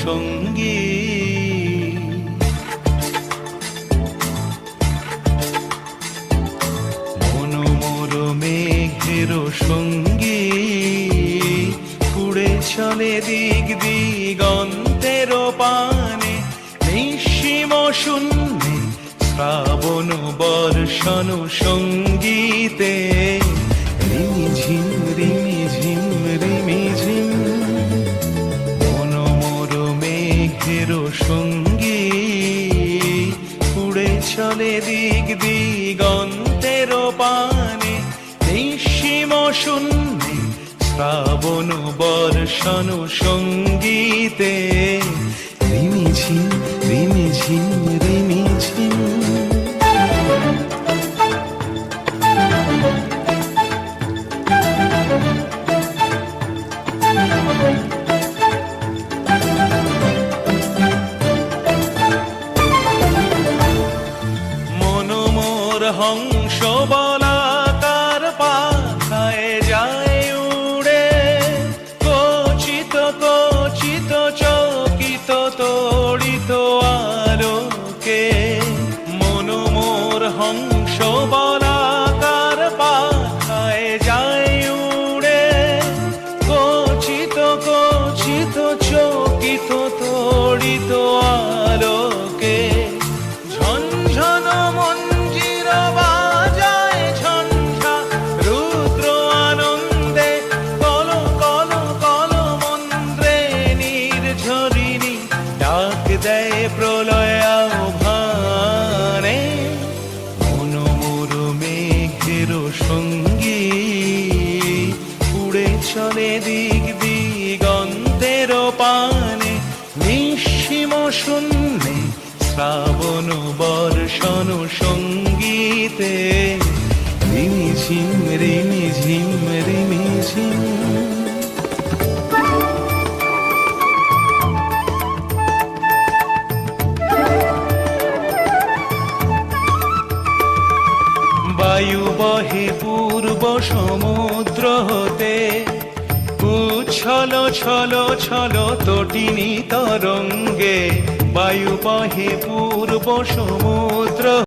সঙ্গী। মনোমোর মেঘের সঙ্গী উড়ে চলে দিক দিগন্তের পানে, নিঃসীম শূন্যে শ্রাবণ বর্ষণ সঙ্গীতে। রিমিঝিম রিমিঝিম রিমিঝিম মনোমোর মেঘের সঙ্গী উড়ে চলে দিক দিগন্তের পানে, নিঃসীম শূন্যে শ্রাবণ বর্ষণ সঙ্গীতে। রিমিঝিম রিমিঝিম রিমিঝিম। মনোমোর হংস বলাকার পাখায় যায় উড়ে, কচিত কচিত চকিত তড়িত আলোকে। মনোমোর হংস বলাকার পাখায় যায় উড়ে, কচিত কচিত চকিত তড়িত আলোকে। ঝনঝন মঞ্জির বাজায় ঝঞ্ঝা রুদ্র আনন্দে, কল কল কল মন্ত্রে নির্ঝরিণী ডাক দেয় প্রলয় আহ্বানে। মনোমোর মেঘের সঙ্গী উড়ে চলে দিক দিগন্তের পানে, নিঃসীম শূন্যে শ্রাবণ বর্ষণ সঙ্গীতে। রিমিঝিম রিমিঝিম রিমিঝিম। বায়ু বহে পূর্ব সমুদ্র হতে, উচ্ছল ছল ছল তটিনী তরঙ্গে। বায়ু বহে পূর্ব সমুদ্র